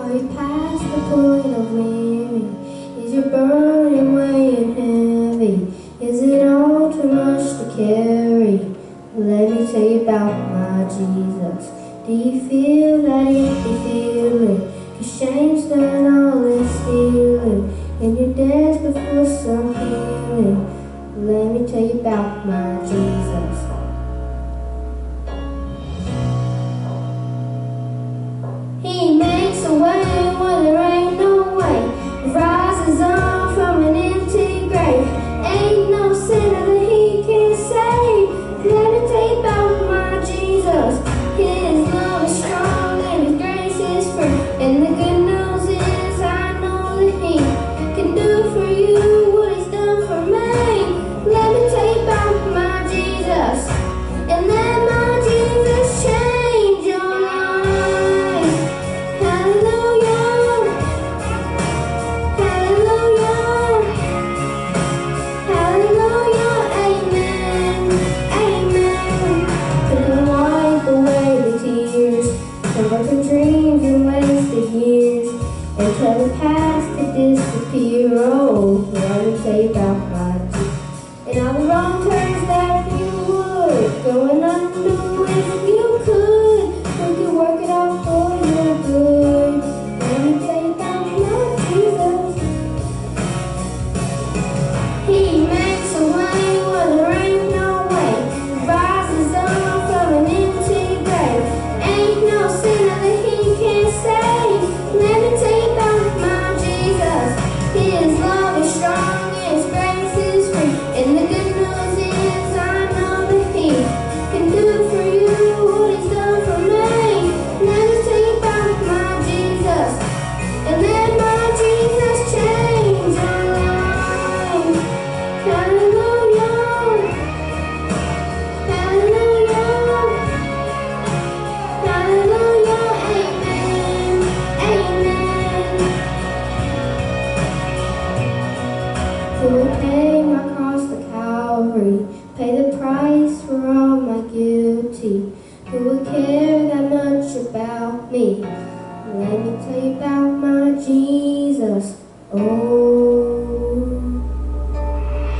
Are you past the point of weary? Is your burden weighing heavy? Is it all too much to carry? Let me tell you about my Jesus. Do you feel that empty feeling? 'Cause shame's done all its stealing, and you're desperate for some healing. Let me tell you about my Jesus. He makes a way where there ain't no way. Rises up from an empty grave. Ain't no sinner that he can't save. Let me tell you about my Jesus. His love is strong and his grace is free. And the good news is I know that he can do for you what he's done for me. Let me tell you about my Jesus. And let my Jesus change your life. Hallelujah. Hallelujah. Hallelujah. Amen. Amen. He'll wipe away the tears from broken dreams and wasted years, and tell the past to disappear. Oh, let me tell you about my Jesus. And all the wrong turns that you would, going under if you could, we could work it out for your good. Let me tell you about my Jesus. He makes a way where there ain't no way. Rises up from an empty grave. Ain't no sinner that he can't save. Let me tell you about my Jesus. His love is strong and his grace is free. And the good news is I know that he can do for you what he's done for me. Let me tell you about my Jesus. And let my Jesus change your life. Hallelujah. Hallelujah. Hallelujah. Amen. Amen. Who will pay my cross to Calvary, pay the price for all my guilty? Who will care that much about me? Let me tell you about my Jesus. Oh,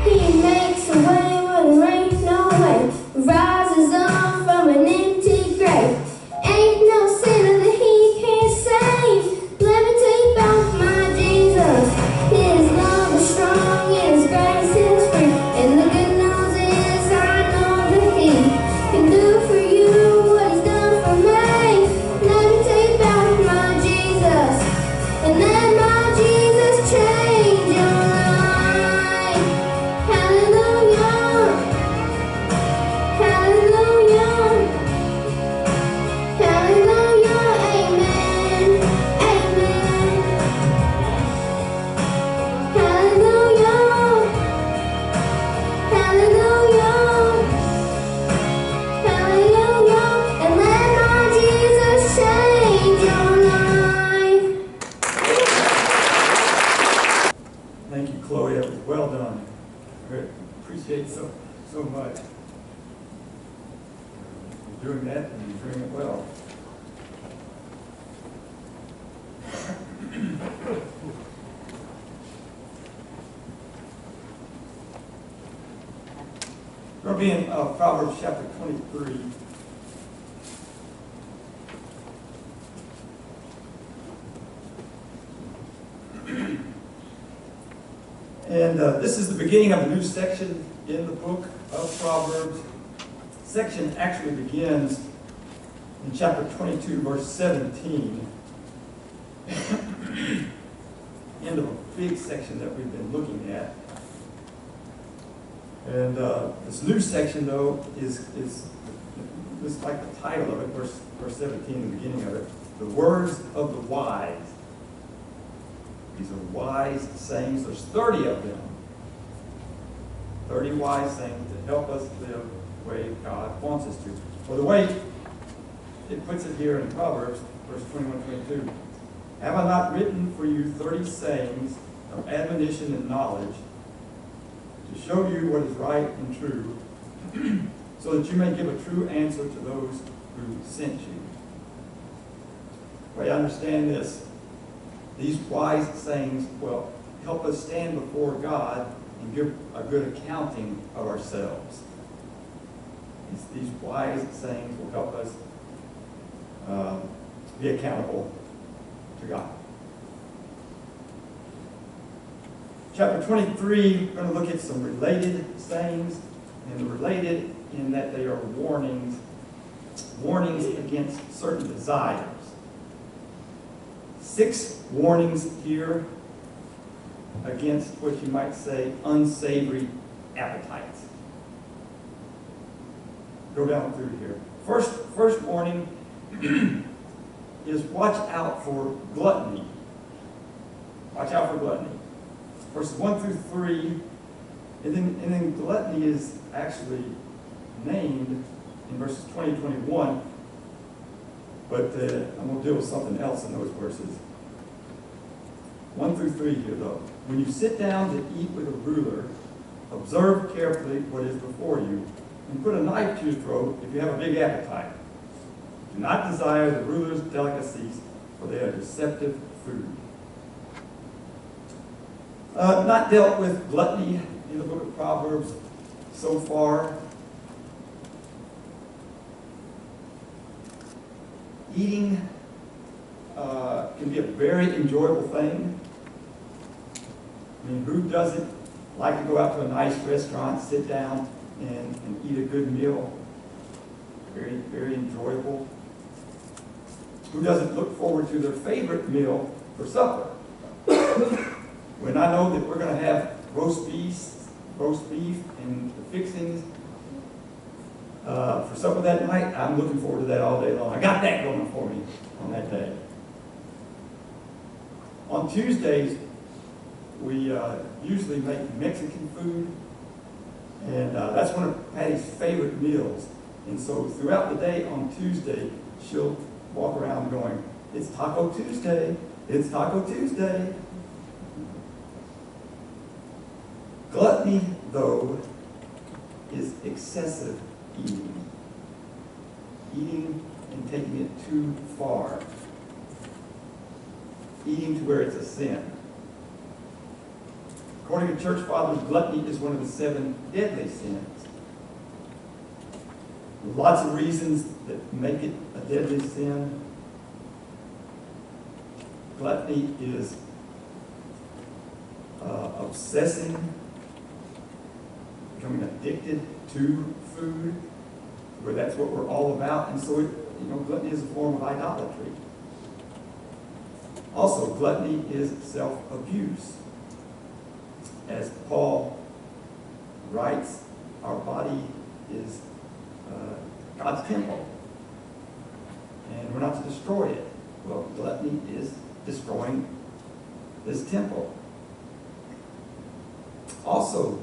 he makes a way where there ain't no way. Rises up from an empty grave. Ain't no sinner that he can't save. Let me tell you about my Jesus. His love is strong and his grace is free. And the good news is I know that he can do for you what he's done for me. Let me tell you about my Jesus. And let my Jesus change your life. Hallelujah. Hallelujah. Hallelujah. Amen. Amen. Hallelujah. Hallelujah. Hallelujah. And let my Jesus change your life. Thank you, Chloe. That was well done. I appreciate so much. You're doing that, and you're doing it well. We're being Proverbs chapter 23. And this is the beginning of a new section in the book of Proverbs. Section actually begins in chapter 22, verse 17. End of a big section that we've been looking at. And this new section, though, is like the title of it, verse 17, the beginning of it. The words of the wise. These are wise sayings. There's 30 of them. 30 wise sayings that help us live the way God wants us to. Well, the way it puts it here in Proverbs, verse 21, 22. Have I not written for you 30 sayings of admonition and knowledge to show you what is right and true, so that you may give a true answer to those who sent you? The way I understand this These wise sayings will help us stand before God and give a good accounting of ourselves. These wise sayings will help us be accountable to God. Chapter 23, we're going to look at some related sayings, and related in that they are warnings against certain desires. 6 warnings here against what you might say unsavory appetites. Go down through here. First warning is watch out for gluttony. Watch out for gluttony. Verses 1 through 3, and then gluttony is actually named in verses 20 and 21, but I'm going to deal with something else in those verses. 1 through 3 here, though. When you sit down to eat with a ruler, observe carefully what is before you, and put a knife to your throat if you have a big appetite. Do not desire the ruler's delicacies, for they are deceptive food. Not dealt with gluttony in the book of Proverbs so far. Eating can be a very enjoyable thing. I mean, who doesn't like to go out to a nice restaurant, sit down, and eat a good meal? Very, very enjoyable. Who doesn't look forward to their favorite meal for supper? When I know that we're going to have roast beef and the fixings for supper that night, I'm looking forward to that all day long. I got that going for me on that day. On Tuesdays, we usually make Mexican food, and that's one of Patty's favorite meals. And so throughout the day on Tuesday, she'll walk around going, "It's Taco Tuesday, it's Taco Tuesday." Gluttony, though, is excessive eating. Eating and taking it too far. Eating to where it's a sin. According to church fathers, gluttony is one of the 7 deadly sins. Lots of reasons that make it a deadly sin. Gluttony is obsessing, becoming addicted to food, where that's what we're all about. And so, gluttony is a form of idolatry. Also, gluttony is self-abuse. As Paul writes, our body is God's temple, and we're not to destroy it. Well, gluttony is destroying this temple. Also,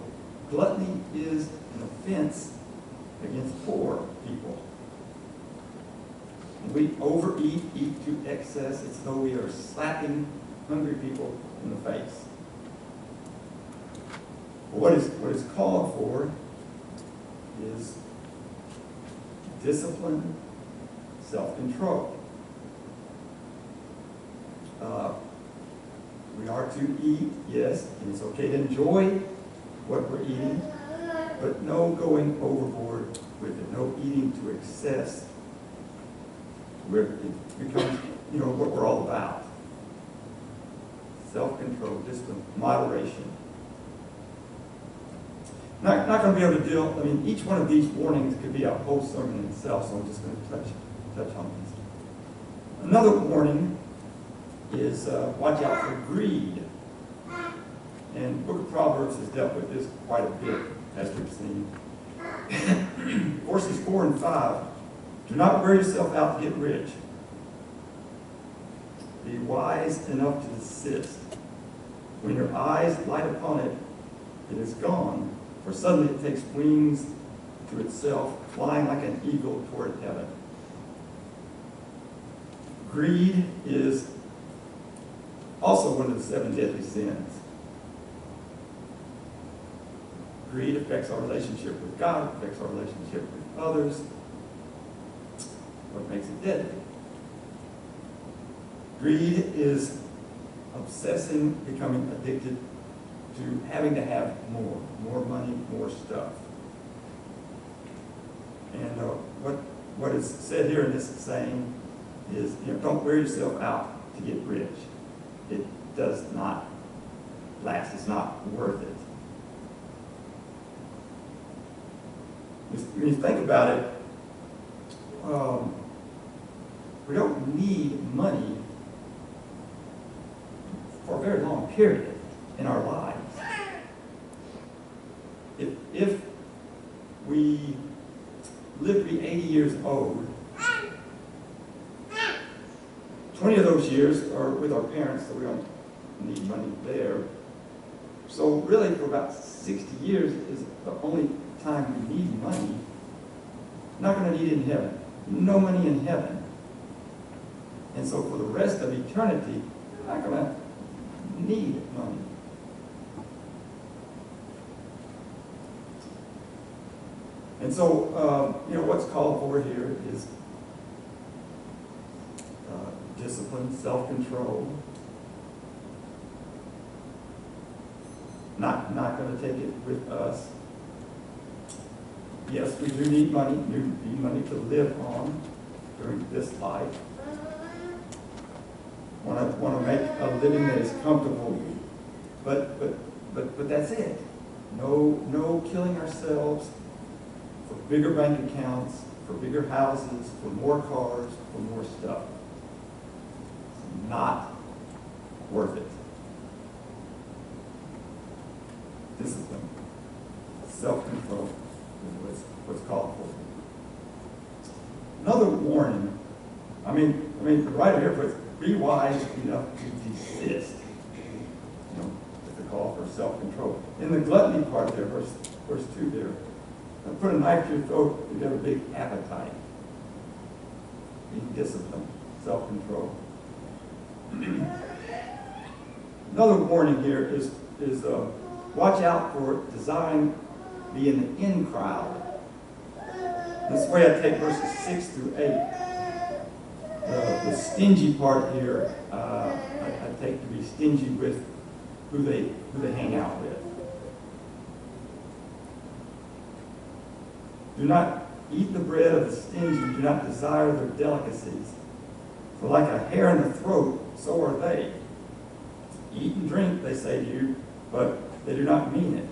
gluttony is an offense against poor people. When we overeat, eat to excess, it's though we are slapping hungry people in the face. What is called for is discipline, self-control. We are to eat, yes, and it's okay to enjoy what we're eating, but no going overboard with it, no eating to excess, where it becomes, what we're all about. Self-control, discipline, moderation. Not going to be able to deal, each one of these warnings could be a whole sermon in itself, so I'm just going to touch on these. Another warning is watch out for greed. And the book of Proverbs has dealt with this quite a bit, as we've seen. Verses 4 and 5, do not wear yourself out to get rich. Be wise enough to desist. When your eyes light upon it, it is gone. For suddenly it takes wings to itself, flying like an eagle toward heaven. Greed is also one of the 7 deadly sins. Greed affects our relationship with God, affects our relationship with others. What makes it deadly? Greed is obsessing, becoming addicted to having to have more money, more stuff. And what is said here in this saying is, don't wear yourself out to get rich. It does not last. It's not worth it. When you think about it, we don't need money for a very long period in our lives. If we live to be 80 years old, 20 of those years are with our parents, so we don't need money there. So really, for about 60 years is the only time we need money. Not going to need it in heaven. No money in heaven. And so for the rest of eternity, we're not going to need money. And so, what's called for here is discipline, self-control. Not going to take it with us. Yes, we do need money. We need money to live on during this life. Want to make a living that is comfortable, but that's it. No killing ourselves for bigger bank accounts, for bigger houses, for more cars, for more stuff. It's not worth it. Discipline, self-control is what's called for. Another warning. I mean, the writer here puts, be wise enough to desist. It's a call for self-control. In the gluttony part there, verse 2 there, put a knife to your throat if you have a big appetite. Being disciplined, self-control. Another warning here is watch out for desiring to be in the in crowd. This way I take verses 6 through 8. The stingy part here, I take to be stingy with who they hang out with. Do not eat the bread of the stingy. Do not desire their delicacies. For like a hair in the throat, so are they. Eat and drink, they say to you, but they do not mean it.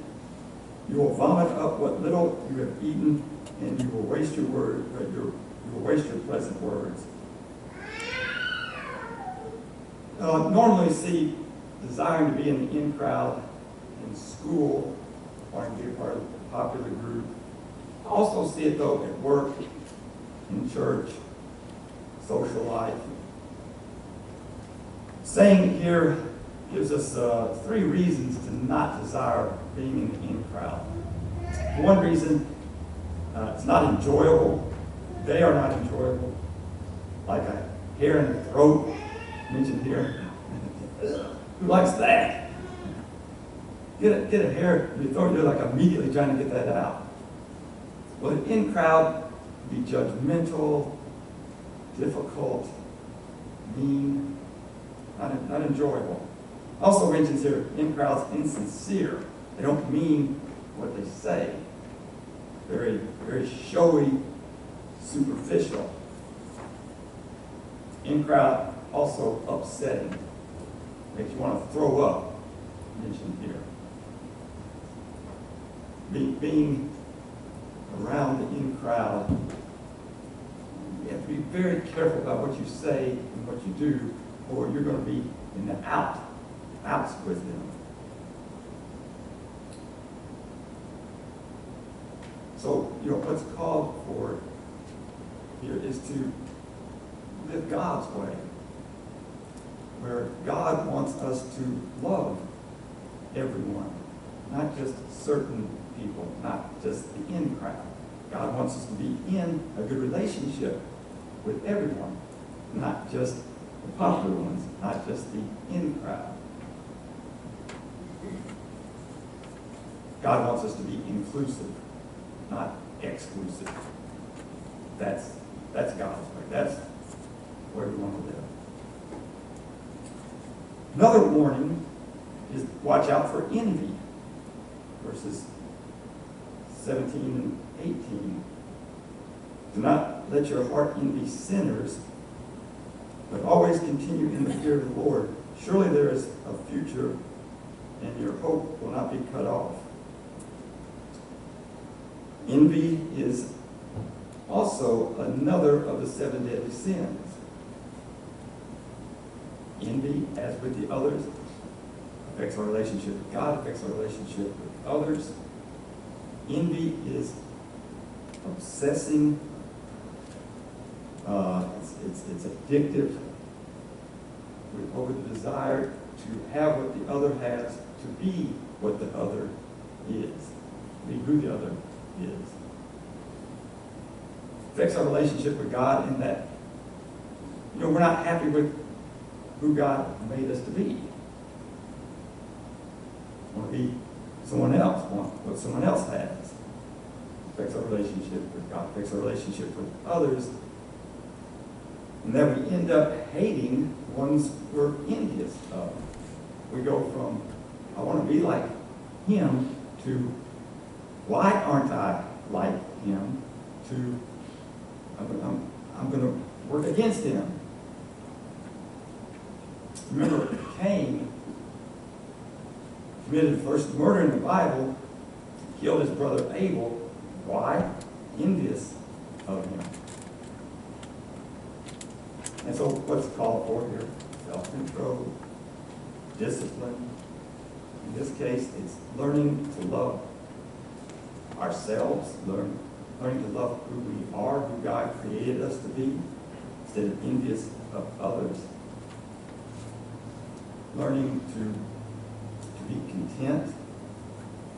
You will vomit up what little you have eaten, and you will waste your word. You will waste your pleasant words. Normally see desiring to be in the in crowd in school, wanting to be a part of a popular group. I also see it though at work, in church, social life. Saying here gives us 3 reasons to not desire being in the in crowd. One reason, it's not enjoyable. They are not enjoyable. Like a hair in the throat, mentioned here. Who likes that? Get a hair in your throat, you're like immediately trying to get that out. Well, the in crowd can be judgmental, difficult, mean, not enjoyable. Also mentions here, in crowds insincere. They don't mean what they say. Very, very showy, superficial. In crowd also upsetting. Makes you want to throw up, mentioned here. Being around the in crowd, you have to be very careful about what you say and what you do, or you're going to be in the outs with them. So, what's called for here is to live God's way, where God wants us to love everyone, not just certain people, not just the in crowd. God wants us to be in a good relationship with everyone, not just the popular ones, not just the in crowd. God wants us to be inclusive, not exclusive. That's God's way. That's where we want to live. Another warning is watch out for envy. Verses 17 and 18. Do not let your heart envy sinners, but always continue in the fear of the Lord. Surely there is a future, and your hope will not be cut off. Envy is also another of the 7 deadly sins. Envy, as with the others, affects our relationship with God, affects our relationship with others. Envy is obsessing. It's addictive over the desire to have what the other has, to be what the other is, be who the other is. Affects our relationship with God in that, we're not happy with who God made us to be. Want to be someone else, want what someone else has. Affects our relationship with God, affects our relationship with others. And then we end up hating the ones we're envious of. We go from, I want to be like him, to, why aren't I like him, to, I'm going to work against him. Remember, Cain committed the first murder in the Bible, killed his brother Abel. Why? Envious of him. And so what's it called for here? Self-control, discipline. In this case, it's learning to love ourselves, learning to love who we are, who God created us to be, instead of envious of others. Learning to be content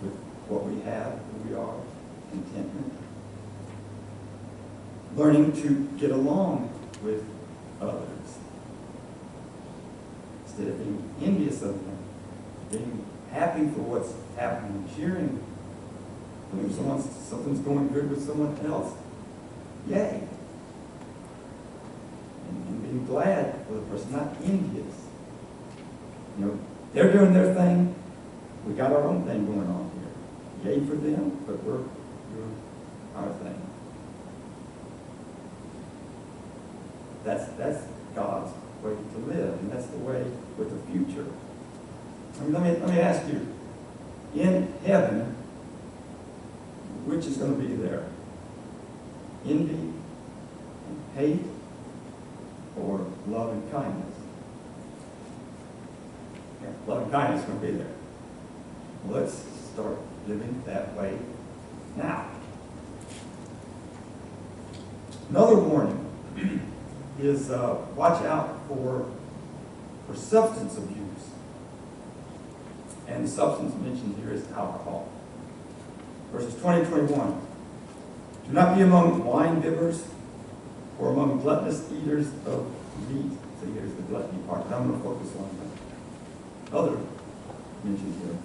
with what we have, who we are, contentment. Learning to get along with others, instead of being envious of them, being happy for what's happening, cheering when something's going good with someone else. Yay! And being glad for the person, not envious. They're doing their thing. We got our own thing going on here. Yay for them, but we're doing our thing. That's God's way to live, and that's the way with the future. Let me ask you, in heaven, which is going to be there? Envy and hate, or love and kindness? Love and kindness is going to be there. Let's start living that way now. Another warning is watch out for substance abuse. And the substance mentioned here is alcohol. Verses 20 and 21. Do not be among wine bibbers or among gluttonous eaters of meat. So here's the gluttony part. I'm going to focus on the other mentioned here.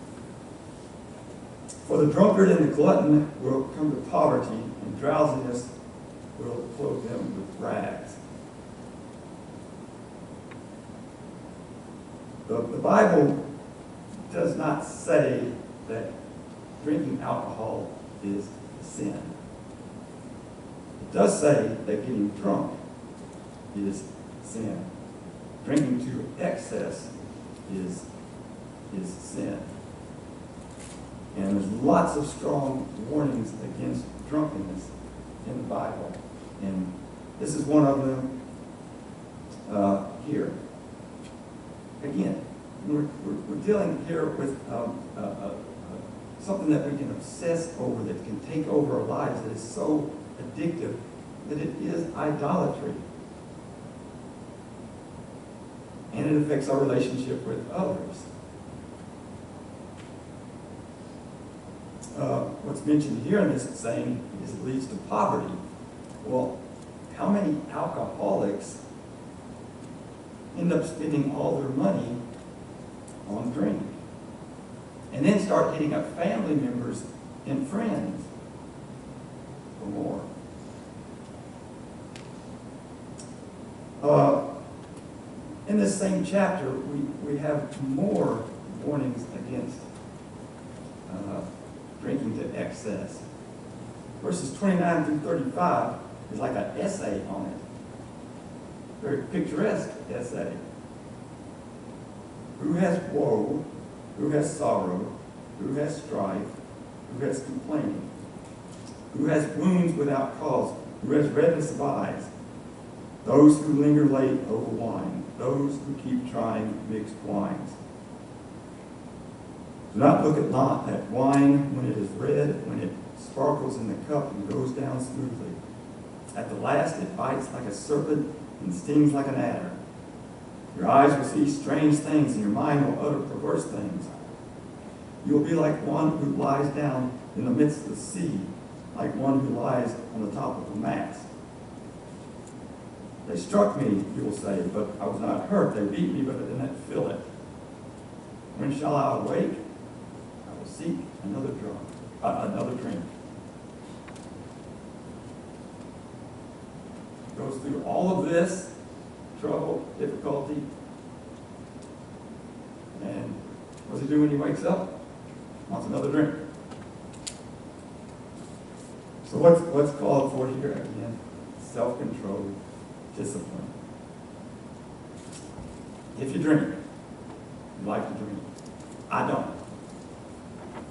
For the drunkard and the glutton will come to poverty, and drowsiness will clothe them with rags. The Bible does not say that drinking alcohol is a sin. It does say that getting drunk is sin. Drinking to excess is sin. And there's lots of strong warnings against drunkenness in the Bible. And this is one of them here. Again, we're dealing here with something that we can obsess over, that can take over our lives, that is so addictive that it is idolatry. And it affects our relationship with others. What's mentioned here in this saying is it leads to poverty. Well, how many alcoholics end up spending all their money on drink and then start hitting up family members and friends for more? In this same chapter, we have more warnings against drinking to excess. Verses 29 through 35 is like an essay on it. Very picturesque essay. Who has woe? Who has sorrow? Who has strife? Who has complaining? Who has wounds without cause? Who has redness of eyes? Those who linger late over wine. Those who keep trying mixed wines. Do not look at wine when it is red, when it sparkles in the cup and goes down smoothly. At the last it bites like a serpent and stings like an adder. Your eyes will see strange things and your mind will utter perverse things. You will be like one who lies down in the midst of the sea, like one who lies on the top of a mast. They struck me, you will say, but I was not hurt. They beat me, but I did not feel it. When shall I awake? I will seek another drink. Goes through all of this trouble, difficulty, and what's he do when he wakes up? Wants another drink. So what's called for here again? Self-control, discipline. If you drink, you like to drink. I don't.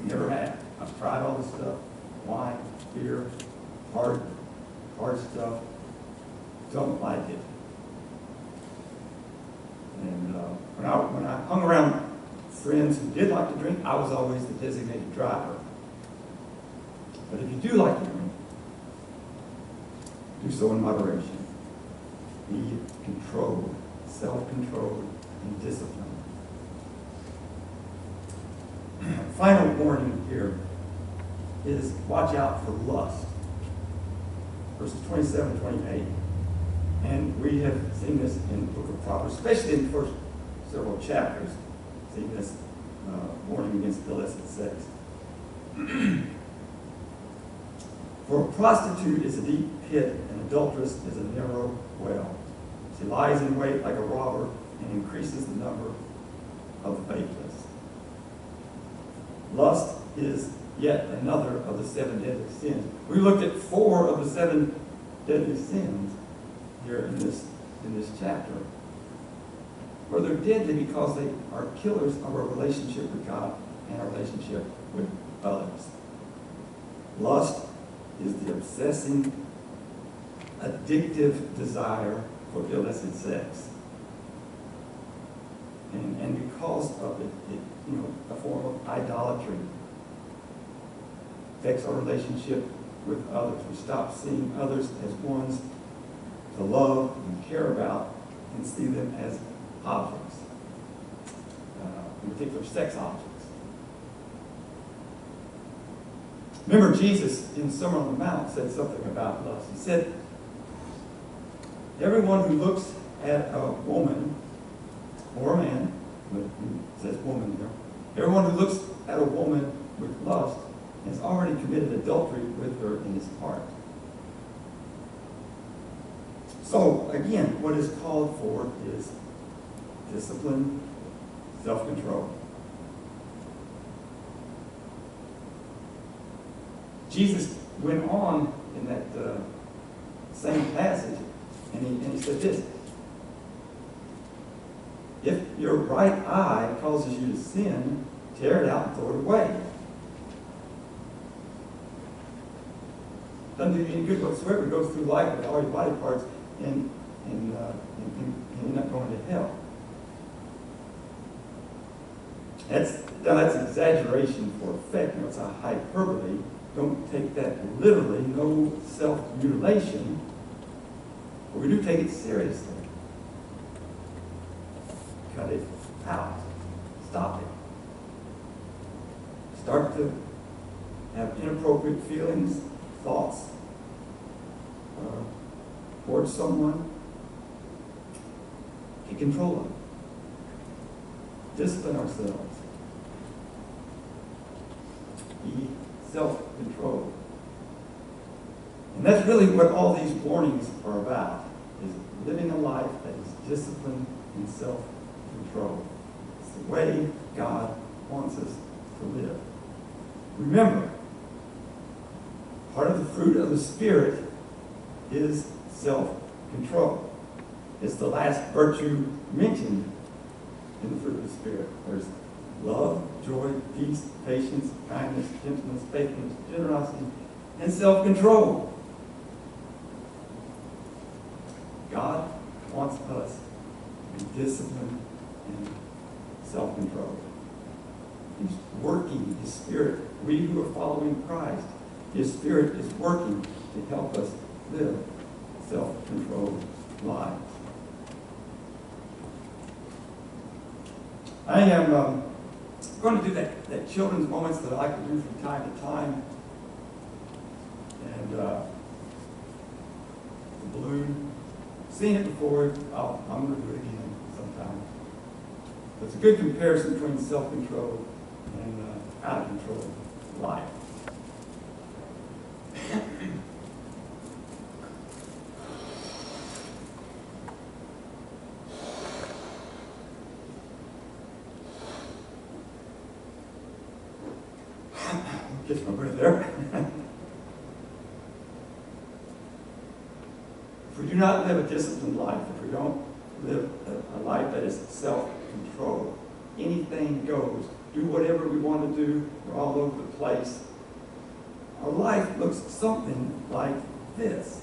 Never have. I've tried all this stuff: wine, beer, hard stuff. Don't like it. And when I hung around friends who did like to drink, I was always the designated driver. But if you do like to drink, do so in moderation. Be controlled, self-controlled, and disciplined. Final warning here is watch out for lust. Verses 27 and 28. And we have seen this in the book of Proverbs, especially in the first several chapters, seen this warning against illicit sex. For a prostitute is a deep pit, and adulteress is a narrow well. She lies in wait like a robber and increases the number of the faithless. Lust is yet another of the 7 deadly sins. We looked at 4 of the 7 deadly sins here in this chapter. Where they're deadly because they are killers of our relationship with God and our relationship with others. Lust is the obsessing, addictive desire for illicit sex. And because of it, a form of idolatry affects our relationship with others. We stop seeing others as ones to love and care about and see them as objects, in particular sex objects. Remember, Jesus in Sermon on the Mount said something about lust. He said, everyone who looks at a woman or a man, but it says woman there, everyone who looks at a woman with lust has already committed adultery with her in his heart. So, again, what is called for is discipline, self-control. Jesus went on in that same passage, and he said this: if your right eye causes you to sin, tear it out and throw it away. Doesn't do you any good whatsoever to go through life with all your body parts and you're not going to hell. That's exaggeration for effect. It's a hyperbole. Don't take that literally. No self-mutilation. But we do take it seriously. Cut it out. Stop it. Start to have inappropriate feelings, thoughts towards someone. Get control of it. Discipline ourselves. Be self-controlled. And that's really what all these warnings are about. is living a life that is disciplined and self-control. It's the way God wants us to live. Remember, part of the fruit of the Spirit is self-control. It's the last virtue mentioned in the fruit of the Spirit. There's love, joy, peace, patience, kindness, gentleness, faithfulness, generosity, and self-control. God wants us to be disciplined and self-control. He's working His Spirit. We who are following Christ, His Spirit is working to help us live self-controlled lives. I am going to do that children's moments that I like to do from time to time. And the balloon, seen it before, I'm going to do it again sometime. But it's a good comparison between self-control and out-of-control life. Catch my breath there. If we do not live a disciplined life, if we don't live a life that is self-control, anything goes. Do whatever we want to do. We're all over the place. Our life looks something like this.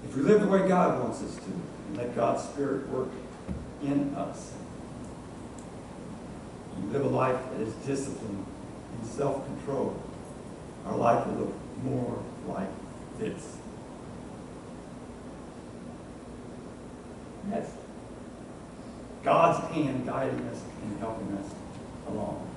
If we live the way God wants us to, and let God's Spirit work in us, and live a life that is disciplined and self-control, our life will look more like this. That's God's hand guiding us and helping us along.